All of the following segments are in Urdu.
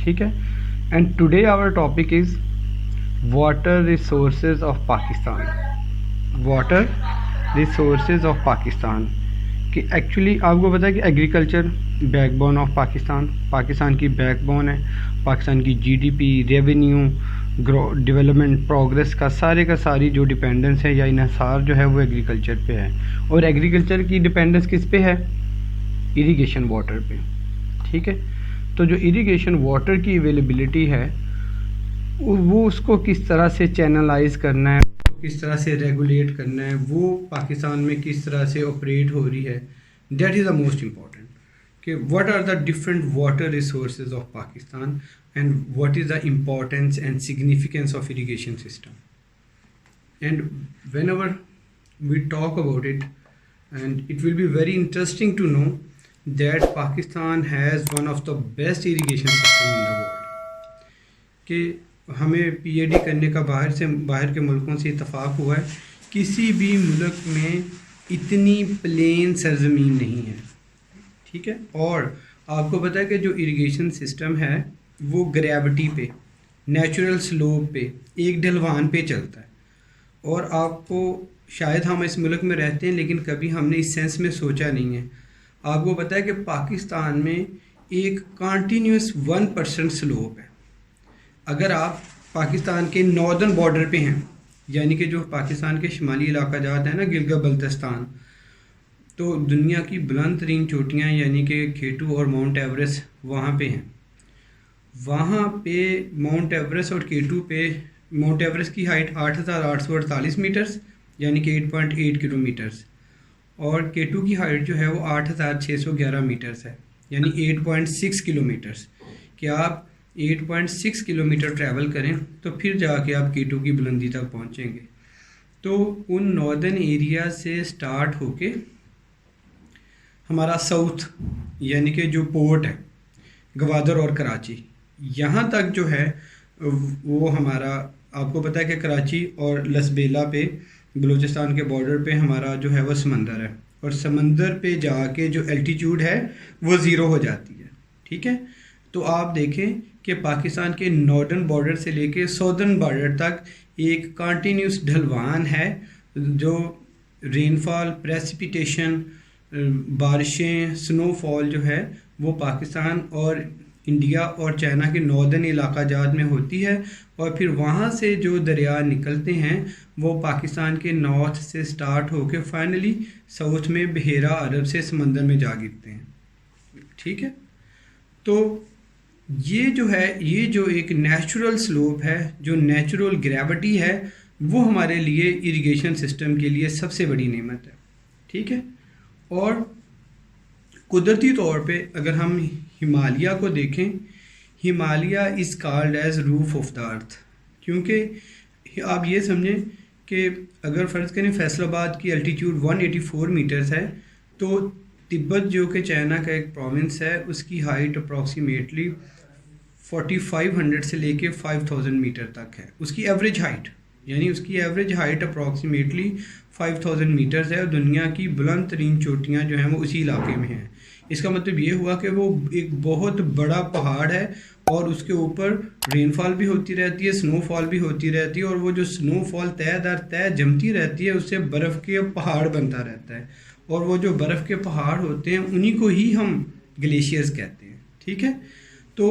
ٹھیک ہے. And today our topic is water resources of Pakistan. Water resources of Pakistan کہ ایکچولی آپ کو پتہ ہے کہ agriculture backbone of Pakistan کی بیک بون ہے. پاکستان کی G D P, revenue, development, progress کا ساری جو ڈیپینڈنس ہے یا انحصار جو ہے وہ ایگریکلچر پہ ہے. اور ایگریکلچر کی ڈیپینڈنس کس پہ ہے؟ اریگیشن واٹر پہ. ٹھیک ہے. تو جو اریگیشن واٹر کی اویلیبلٹی ہے وہ اس کو کس طرح سے چینلائز کرنا ہے، کس طرح سے ریگولیٹ کرنا ہے، وہ پاکستان میں کس طرح سے آپریٹ ہو رہی ہے. That is the most important کہ what are the different water resources of Pakistan and what is the importance and significance of irrigation system. And whenever we talk about it and it will be very interesting to know that Pakistan has one of the best irrigation system in the world. کہ ہمیں پی ایچ ڈی کرنے کا باہر کے ملکوں سے اتفاق ہوا ہے، کسی بھی ملک میں اتنی پلین سرزمین نہیں ہے. ٹھیک ہے. اور آپ کو پتہ ہے کہ جو اریگیشن سسٹم ہے وہ گریوٹی پہ، نیچرل سلوپ پہ، ایک ڈھلوان پہ چلتا ہے. اور آپ کو شاید ہم اس ملک میں رہتے ہیں لیکن کبھی ہم نے اس سینس میں سوچا نہیں ہے. آپ کو پتہ ہے کہ پاکستان میں ایک کنٹینیوس 1% سلوپ ہے. اگر آپ پاکستان کے ناردرن بارڈر پہ ہیں، یعنی کہ جو پاکستان کے شمالی علاقہ جات ہیں نا، گلگت بلتستان، تو دنیا کی بلند ترین چوٹیاں یعنی کہ کیٹو اور ماؤنٹ ایوریسٹ وہاں پہ ہیں. وہاں پہ ماؤنٹ ایوریسٹ اور کیٹو پہ ماؤنٹ ایوریسٹ کی ہائٹ 8,848 میٹرز یعنی کہ 8.8 کلومیٹرز، اور کیٹو کی ہائٹ جو ہے وہ 8,611 میٹرز ہے یعنی 8.6 کلومیٹرز. کہ آپ 8.6 کلومیٹر ٹریول کریں تو پھر جا کے آپ کیٹو کی بلندی تک پہنچیں گے. تو ان ناردرن ایریا سے سٹارٹ ہو کے ہمارا ساؤتھ یعنی کہ جو پورٹ ہے گوادر اور کراچی، یہاں تک جو ہے وہ ہمارا، آپ کو پتہ ہے کہ کراچی اور لسبیلا پہ بلوچستان کے بارڈر پہ ہمارا جو ہے وہ سمندر ہے، اور سمندر پہ جا کے جو الٹیٹیوڈ ہے وہ 0 ہو جاتی ہے. ٹھیک ہے. تو آپ دیکھیں کہ پاکستان کے ناردرن بارڈر سے لے کے ساؤدرن بارڈر تک ایک کنٹینیوس ڈھلوان ہے. جو رین فال، پریسپیٹیشن، بارشیں، سنو فال جو ہے وہ پاکستان اور انڈیا اور چائنا کے ناردرن علاقہ جات میں ہوتی ہے، اور پھر وہاں سے جو دریا نکلتے ہیں وہ پاکستان کے نارتھ سے سٹارٹ ہو کے فائنلی ساؤتھ میں بحیرہ عرب سے سمندر میں جا گرتے ہیں. ٹھیک ہے. تو یہ جو ہے، یہ جو ایک نیچرل سلوپ ہے، جو نیچرل گریوٹی ہے، وہ ہمارے لیے اریگیشن سسٹم کے لیے سب سے بڑی نعمت ہے. ٹھیک ہے. اور قدرتی طور پہ اگر ہم ہمالیہ کو دیکھیں، Himalaya is called as roof of the earth. کیونکہ آپ یہ سمجھیں کہ اگر فرض کریں فیصل آباد کی الٹیٹیوڈ 184 میٹرز ہے، تو تبت جو کہ چائنا کا ایک پروونس ہے اس کی ہائٹ اپروکسیمیٹلی 4500 سے لے کے 5000 میٹر تک ہے. اس کی ایوریج ہائٹ، یعنی اس کی ایوریج ہائٹ اپروکسیمیٹلی 5000 میٹرز ہے، اور دنیا کی بلند ترین چوٹیاں جو ہیں وہ اسی علاقے میں ہیں. اس کا مطلب یہ ہوا کہ وہ ایک بہت بڑا پہاڑ ہے، اور اس کے اوپر رین فال بھی ہوتی رہتی ہے، سنو فال بھی ہوتی رہتی ہے، اور وہ جو سنو فال تہ در تہ جمتی رہتی ہے اس سے برف کے پہاڑ بنتا رہتا ہے، اور وہ جو برف کے پہاڑ ہوتے ہیں انہی کو ہی ہم گلیشیئرز کہتے ہیں. ٹھیک ہے. تو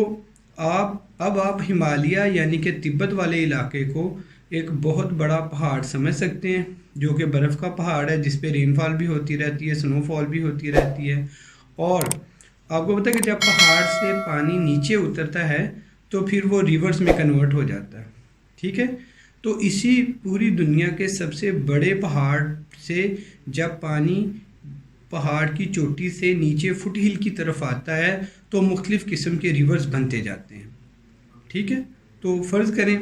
اب آپ ہمالیہ یعنی کہ تبت والے علاقے کو ایک بہت بڑا پہاڑ سمجھ سکتے ہیں، جو کہ برف کا پہاڑ ہے جس پہ رین فال بھی ہوتی رہتی ہے، سنو فال بھی ہوتی رہتی ہے. اور آپ کو پتہ ہے کہ جب پہاڑ سے پانی نیچے اترتا ہے تو پھر وہ ریورز میں کنورٹ ہو جاتا ہے. ٹھیک ہے. تو اسی پوری دنیا کے سب سے بڑے پہاڑ سے جب پانی پہاڑ کی چوٹی سے نیچے فٹ ہل کی طرف آتا ہے تو مختلف قسم کے ریورز بنتے جاتے ہیں. ٹھیک ہے. تو فرض کریں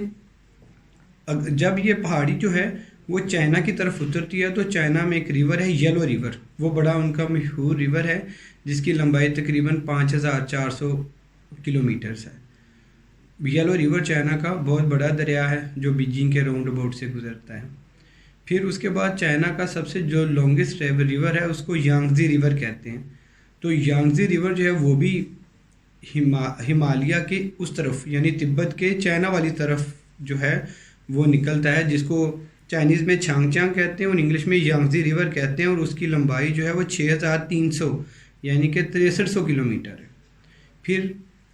جب یہ پہاڑی جو ہے وہ چائنا کی طرف اترتی ہے تو چائنا میں ایک ریور ہے یلو ریور، وہ بڑا ان کا مشہور ریور ہے جس کی لمبائی تقریباً 5400 کلومیٹرز ہے. یلو ریور چائنا کا بہت بڑا دریا ہے جو بیجنگ کے راؤنڈ اباؤٹ سے گزرتا ہے. پھر اس کے بعد چائنا کا سب سے جو لانگسٹ ریور ہے اس کو یانگزی ریور کہتے ہیں. تو یانگزی ریور جو ہے وہ بھی ہمالیہ کے اس طرف یعنی تبت کے چائنا والی طرف جو ہے وہ نکلتا ہے، جس کو چائنیز میں چھانگ چانگ کہتے ہیں اور انگلش میں یانگزی ریور کہتے ہیں، اور اس کی لمبائی جو ہے وہ 6300 یعنی کہ 6300 کلومیٹر ہے۔ پھر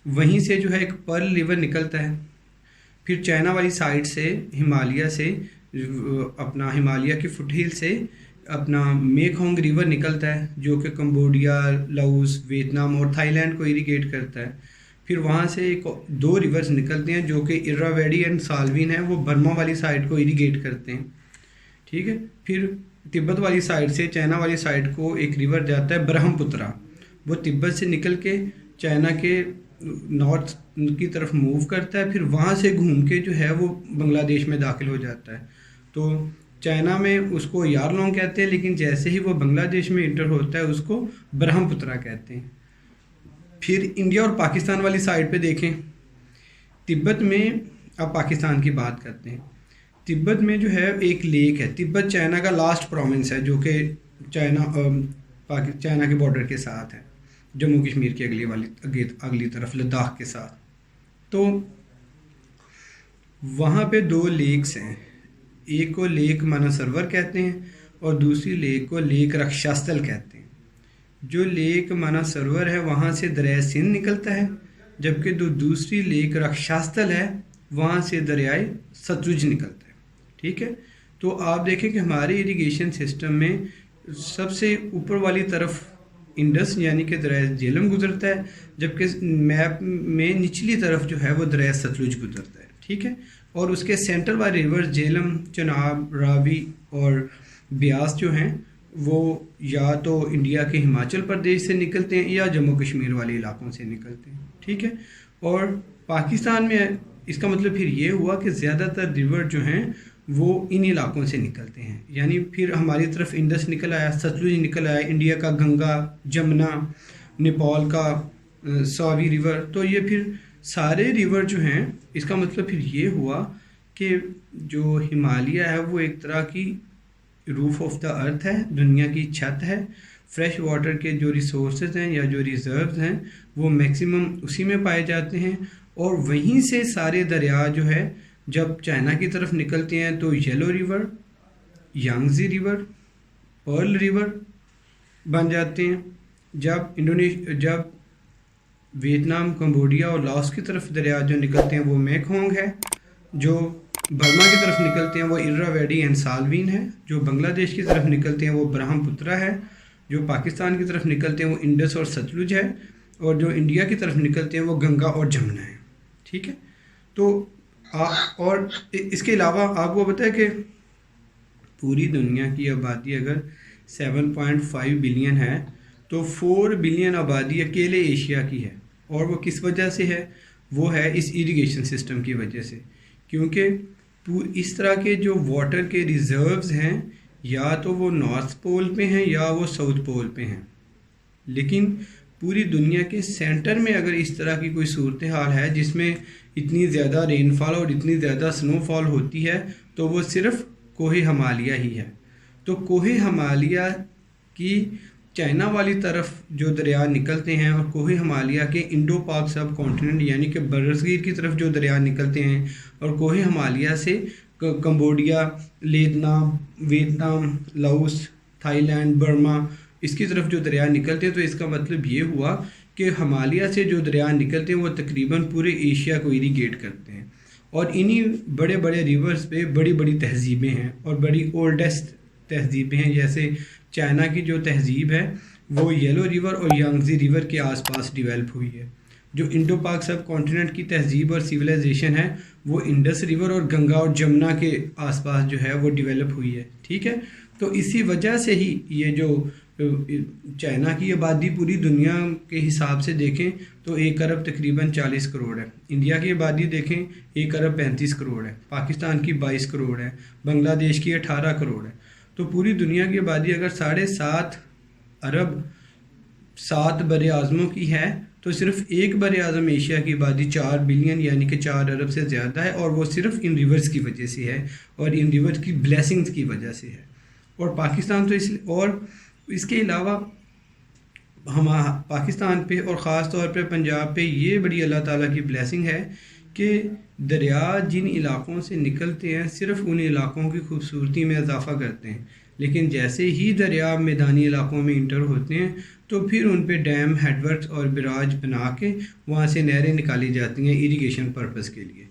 وہیں سے جو ہے ایک پرل ریور نکلتا ہے، پھر چائنا والی سائڈ سے ہمالیہ سے اپنا ہمالیہ کی فٹ ہل سے اپنا میکونگ ریور نکلتا ہے جو کہ کمبوڈیا، لاؤس، ویتنام اور تھائی لینڈ کو اریگیٹ کرتا ہے۔ پھر وہاں سے دو ریورز نکلتے ہیں جو کہ ارراویڈی اینڈ سالوین ہیں، وہ برما والی سائڈ کو اریگیٹ کرتے ہیں، ٹھیک ہے۔ پھر تبت والی سائڈ سے چائنا والی سائڈ کو ایک ریور جاتا ہے برہم پترا، وہ تبت سے نکل کے چائنا کے نارتھ کی طرف موو کرتا ہے، پھر وہاں سے گھوم کے جو ہے وہ بنگلہ دیش میں داخل ہو جاتا ہے۔ تو چائنا میں اس کو یارلونگ کہتے ہیں، لیکن جیسے ہی وہ بنگلہ دیش میں انٹر ہوتا ہے اس کو برہم پترا کہتے ہیں۔ پھر انڈیا اور پاکستان والی سائڈ پہ دیکھیں، تبت میں اب پاکستان کی بات کرتے ہیں۔ تبت میں جو ہے ایک لیک ہے، تبت چائنا کا لاسٹ پروونس ہے جو کہ چائنا کے بارڈر کے ساتھ ہے، جموں کشمیر کی اگلی طرف لداخ کے ساتھ۔ تو وہاں پہ دو لیکس ہیں، ایک کو لیک مانسروور کہتے ہیں اور دوسری لیک کو لیک رکشاستل کہتے ہیں۔ جو لیک مانسروور ہے وہاں سے دریائے سندھ نکلتا ہے، جبکہ جو دوسری لیک رکشاستل ہے وہاں سے دریائے ستلج نکلتا ہے، ٹھیک ہے۔ تو آپ دیکھیں کہ ہمارے اریگیشن سسٹم میں سب سے اوپر والی طرف انڈس یعنی کہ دریائے جہلم گزرتا ہے، جبکہ میپ میں نچلی طرف جو ہے وہ دریائے ستلج گزرتا ہے، ٹھیک ہے۔ اور اس کے سینٹر والے ریورز جہلم، چناب، راوی اور بیاس جو ہیں وہ یا تو انڈیا کے ہماچل پردیش سے نکلتے ہیں یا جموں کشمیر والے علاقوں سے نکلتے ہیں، ٹھیک ہے۔ اور پاکستان میں اس کا مطلب پھر یہ ہوا کہ زیادہ تر ریور جو ہیں وہ ان علاقوں سے نکلتے ہیں، یعنی پھر ہماری طرف انڈس نکل آیا، ستلج نکل آیا، انڈیا کا گنگا، جمنا، نیپال کا ساوی ریور۔ تو یہ پھر سارے ریور جو ہیں اس کا مطلب پھر یہ ہوا کہ جو ہمالیہ ہے وہ ایک طرح کی روف آف دا ارتھ ہے، دنیا کی چھت ہے۔ فریش واٹر کے جو ریسورسز ہیں یا جو ریزروز ہیں وہ میکسیمم اسی میں پائے جاتے ہیں، اور وہیں سے سارے دریا جو ہے جب چائنا کی طرف نکلتے ہیں تو Yellow River, Yangtze River, Pearl River بن جاتے ہیں۔ جب ویتنام، کمبوڈیا اور لاؤس کی طرف دریا جو نکلتے ہیں وہ میکونگ ہے، جو برما کی طرف نکلتے ہیں وہ ارراویڈی اینڈ سالوین ہے، جو بنگلہ دیش کی طرف نکلتے ہیں وہ برہم پترا ہے، جو پاکستان کی طرف نکلتے ہیں وہ انڈس اور ستلج ہے، اور جو انڈیا کی طرف نکلتے ہیں وہ گنگا اور جمنا ہے، ٹھیک ہے۔ تو اور اس کے علاوہ آپ کو پتہ ہے کہ پوری دنیا کی آبادی اگر 7.5 بلین ہے تو 4 بلین آبادی اکیلے ایشیا کی ہے، اور وہ کس وجہ سے ہے؟ وہ ہے اس ایریگیشن سسٹم کی وجہ سے، کیونکہ اس طرح کے جو واٹر کے ریزروز ہیں یا تو وہ نارتھ پول پہ ہیں یا وہ ساؤتھ پول پہ ہیں، لیکن پوری دنیا کے سینٹر میں اگر اس طرح کی کوئی صورتحال ہے جس میں اتنی زیادہ رین فال اور اتنی زیادہ سنو فال ہوتی ہے تو وہ صرف کوہ ہمالیہ ہی ہے۔ تو کوہ ہمالیہ کی چائنا والی طرف جو دریا نکلتے ہیں اور کوہ ہمالیہ کے انڈو پاک سب کانٹیننٹ یعنی کہ برصغیر کی طرف جو دریا نکلتے ہیں، اور کوہ ہمالیہ سے Cambodia, Vietnam, Laos, Thailand, Burma اس کی طرف جو دریا نکلتے ہیں، تو اس کا مطلب یہ ہوا کہ ہمالیہ سے جو دریا نکلتے ہیں وہ تقریباً پورے ایشیا کو اریگیٹ کرتے ہیں، اور انہی بڑے بڑے ریورز پہ بڑی بڑی تہذیبیں ہیں اور بڑی اولڈسٹ تہذیبیں ہیں۔ جیسے چائنا کی جو تہذیب ہے وہ یلو ریور اور یانگزی ریور کے آس پاس ڈیولپ ہوئی ہے، جو انڈو پاک سب کانٹیننٹ کی تہذیب اور سویلائزیشن ہے وہ انڈس ریور اور گنگا اور جمنا کے آس پاس جو ہے وہ ڈیولپ ہوئی ہے، ٹھیک ہے۔ تو اسی وجہ سے ہی یہ جو چائنا کی آبادی پوری دنیا کے حساب سے دیکھیں تو 1 ارب تقریباً 40 کروڑ ہے، انڈیا کی آبادی دیکھیں 1 ارب 35 کروڑ ہے، پاکستان کی 22 کروڑ ہے، بنگلہ دیش کی 18 کروڑ ہے۔ تو پوری دنیا کی آبادی اگر 7.5 ارب 7 بر اعظموں کی ہے تو صرف ایک بر اعظم ایشیا کی آبادی 4 بلین یعنی کہ 4 ارب سے زیادہ ہے، اور وہ صرف ان ریورز کی وجہ سے ہے اور ان ریورز کی بلیسنگز کی وجہ سے ہے۔ اور پاکستان تو اور اس کے علاوہ ہم پاکستان پہ اور خاص طور پہ پنجاب پہ یہ بڑی اللہ تعالیٰ کی بلیسنگ ہے کہ دریا جن علاقوں سے نکلتے ہیں صرف ان علاقوں کی خوبصورتی میں اضافہ کرتے ہیں، لیکن جیسے ہی دریا میدانی علاقوں میں انٹر ہوتے ہیں تو پھر ان پہ ڈیم، ہیڈ ورکس اور براج بنا کے وہاں سے نہریں نکالی جاتی ہیں اریگیشن پرپز کے لیے۔